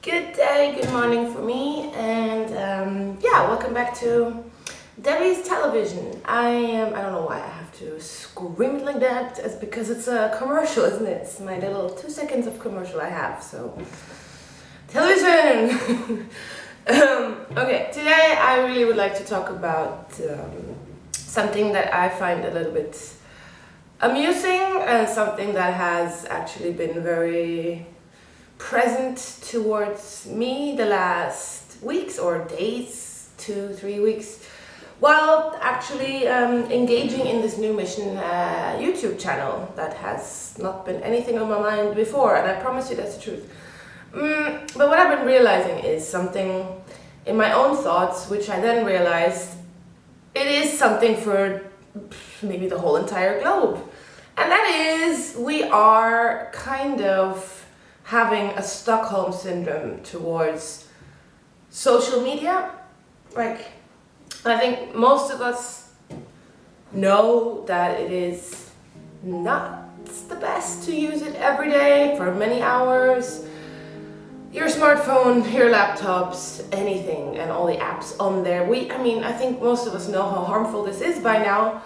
Good day, good morning for me, and welcome back to Debbie's Television. I don't know why I have to scream it like that. It's because it's a commercial, isn't it? It's my little 2 seconds of commercial I have. So, television. Okay, today I really would like to talk about something that I find a little bit amusing and something that has actually been very present towards me the last weeks or days, 2-3 weeks, while actually engaging in this new mission YouTube channel that has not been anything on my mind before, and I promise you that's the truth. But what I've been realizing is something in my own thoughts, which I then realized it is something for maybe the whole entire globe, and that is we are kind of having a Stockholm syndrome towards social media. Like, I think most of us know that it is not the best to use it every day for many hours. Your smartphone, your laptops, anything, and all the apps on there. I think most of us know how harmful this is by now.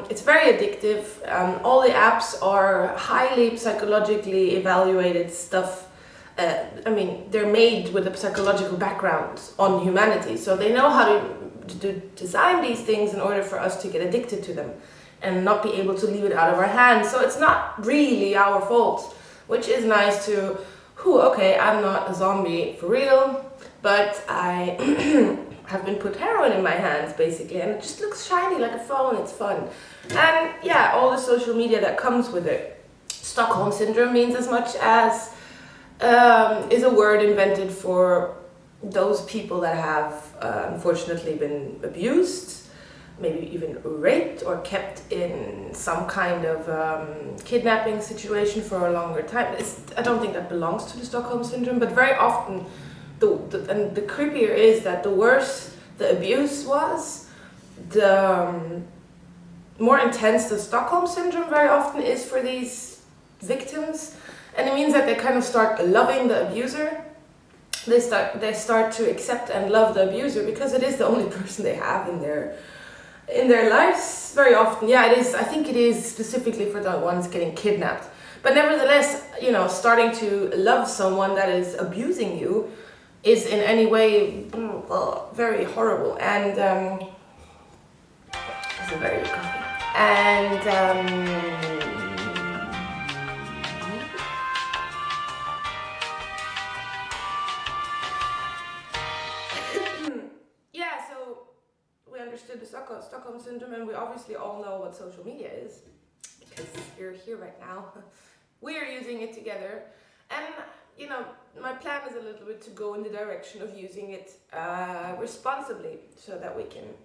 It's very addictive. All the apps are highly psychologically evaluated stuff. They're made with a psychological background on humanity, so they know how to design these things in order for us to get addicted to them and not be able to leave it out of our hands. So it's not really our fault, which is nice to, okay, I'm not a zombie for real, but I have been put heroin in my hands basically, and it just looks shiny like a phone. It's fun, and yeah, all the social media that comes with it. Stockholm syndrome means as much as is a word invented for those people that have unfortunately been abused, maybe even raped or kept in some kind of kidnapping situation for a longer time. I don't think that belongs to the Stockholm syndrome, but very often and the creepier is that the worse the abuse was, the more intense the Stockholm syndrome very often is for these victims, and it means that they kind of start loving the abuser. They start to accept and love the abuser because it is the only person they have in their lives. Very often, yeah, it is. I think it is specifically for the ones getting kidnapped. But nevertheless, starting to love someone that is abusing you is in any way very horrible, and it's a very good coffee. And so we understood the Stockholm syndrome, and we obviously all know what social media is because you're here right now. We are using it together, and my plan is a little bit to go in the direction of using it responsibly, so that we can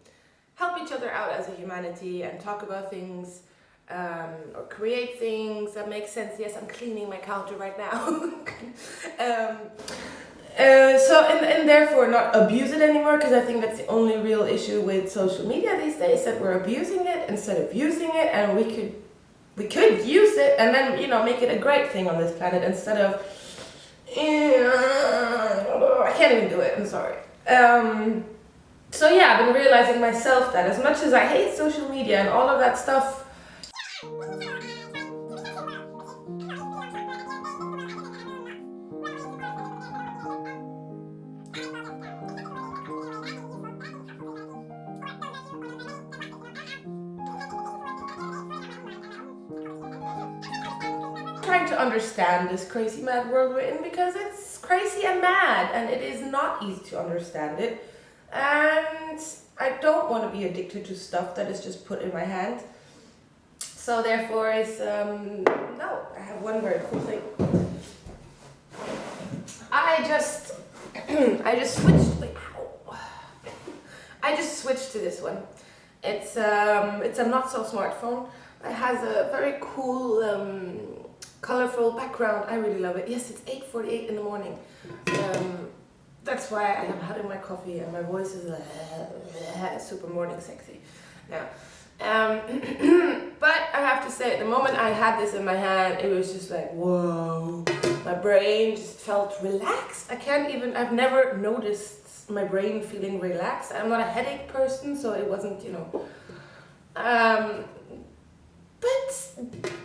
help each other out as a humanity and talk about things or create things that make sense. Yes, I'm cleaning my counter right now. And therefore not abuse it anymore, because I think that's the only real issue with social media these days, that we're abusing it instead of using it, and we could use it and then make it a great thing on this planet instead of I can't even do it, I'm sorry. So yeah, I've been realizing myself that as much as I hate social media and all of that stuff, trying to understand this crazy mad world we're in, because it's crazy and mad, and it is not easy to understand it, and I don't want to be addicted to stuff that is just put in my hand. So therefore no, I have one very cool thing. I just switched to this one. It's a not so smartphone. It has a very cool colorful background. I really love it. Yes, it's 8:48 in the morning. That's why I am having my coffee and my voice is super morning sexy now. But I have to say, the moment I had this in my hand, it was just like, whoa. My brain just felt relaxed. I've never noticed my brain feeling relaxed. I'm not a headache person, so it wasn't,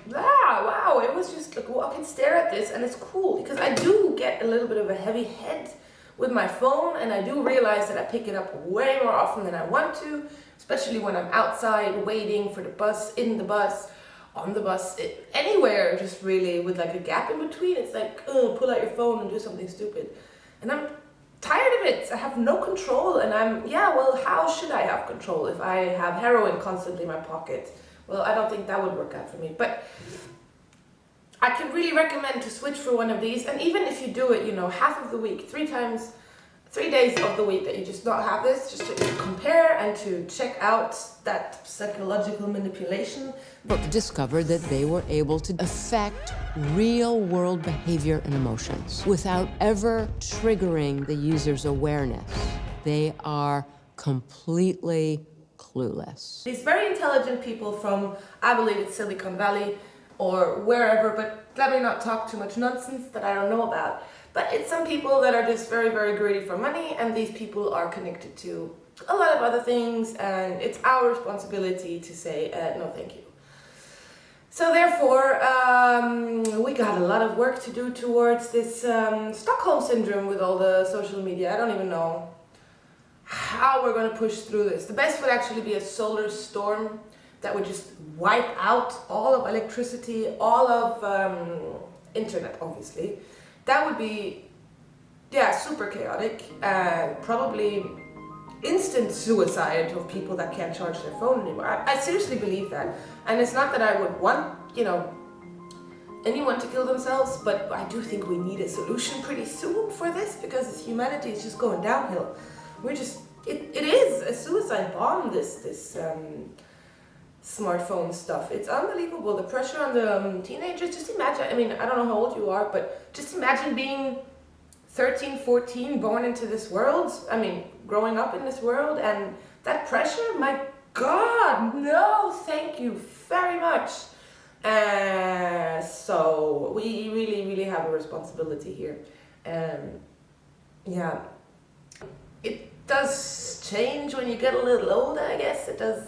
wow, it was just like, well, I can stare at this and it's cool because I do get a little bit of a heavy head with my phone, and I do realize that I pick it up way more often than I want to, especially when I'm outside waiting for the bus, in the bus, on the bus, anywhere, just really with like a gap in between. It's like, pull out your phone and do something stupid. And I'm tired of it. I have no control, and how should I have control if I have heroin constantly in my pocket? Well, I don't think that would work out for me, but I can really recommend to switch for one of these. And even if you do it, half of the week, 3 days of the week that you just not have this, just to compare and to check out that psychological manipulation. But discovered that they were able to affect real world behavior and emotions without ever triggering the user's awareness. They are completely clueless. These very intelligent people from, I believe it's Silicon Valley or wherever, but let me not talk too much nonsense that I don't know about. But it's some people that are just very, very greedy for money, and these people are connected to a lot of other things, and it's our responsibility to say, no thank you. So therefore, we got a lot of work to do towards this Stockholm syndrome with all the social media. I don't even know how we're going to push through this. The best would actually be a solar storm that would just wipe out all of electricity, all of internet, obviously. That would be, super chaotic. Probably instant suicide of people that can't charge their phone anymore. I seriously believe that. And it's not that I would want, anyone to kill themselves, but I do think we need a solution pretty soon for this, because humanity is just going downhill. It is a suicide bomb, this smartphone stuff. It's unbelievable. The pressure on the teenagers, just imagine, I don't know how old you are, but just imagine being 13, 14, born into this world, growing up in this world, and that pressure, my God, no, thank you very much. So we really, really have a responsibility here. It does change when you get a little older, I guess. It does,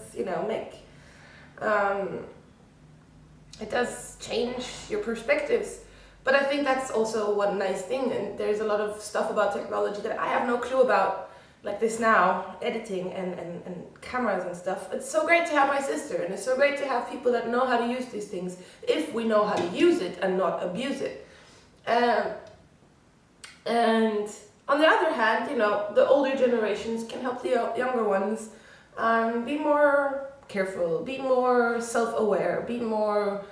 it does change your perspectives. But I think that's also one nice thing, and there's a lot of stuff about technology that I have no clue about, like this now, editing and cameras and stuff. It's so great to have my sister, and it's so great to have people that know how to use these things, if we know how to use it and not abuse it. And on the other hand, the older generations can help the younger ones be more careful, be more self-aware, be more,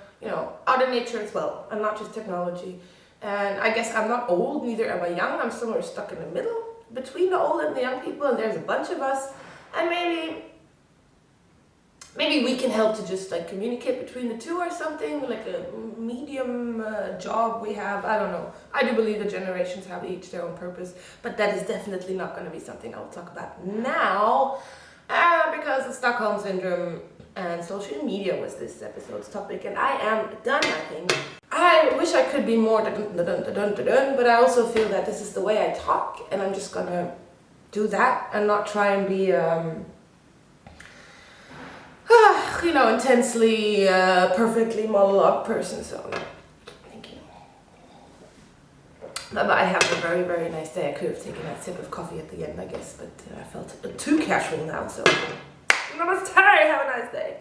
out of nature as well, and not just technology. And I guess I'm not old, neither am I young. I'm somewhere stuck in the middle between the old and the young people, and there's a bunch of us. And maybe we can help to just like communicate between the two or something, like a medium job we have. I don't know. I do believe the generations have each their own purpose, but that is definitely not going to be something I'll talk about now, because the Stockholm Syndrome and social media was this episode's topic, and I am done, I think. I wish I could be more but I also feel that this is the way I talk, and I'm just gonna do that and not try and be intensely perfectly monologue person. So thank you. But I have a very, very nice day. I could have taken that sip of coffee at the end, I guess, but I felt too casual now, so namaste, have a nice day.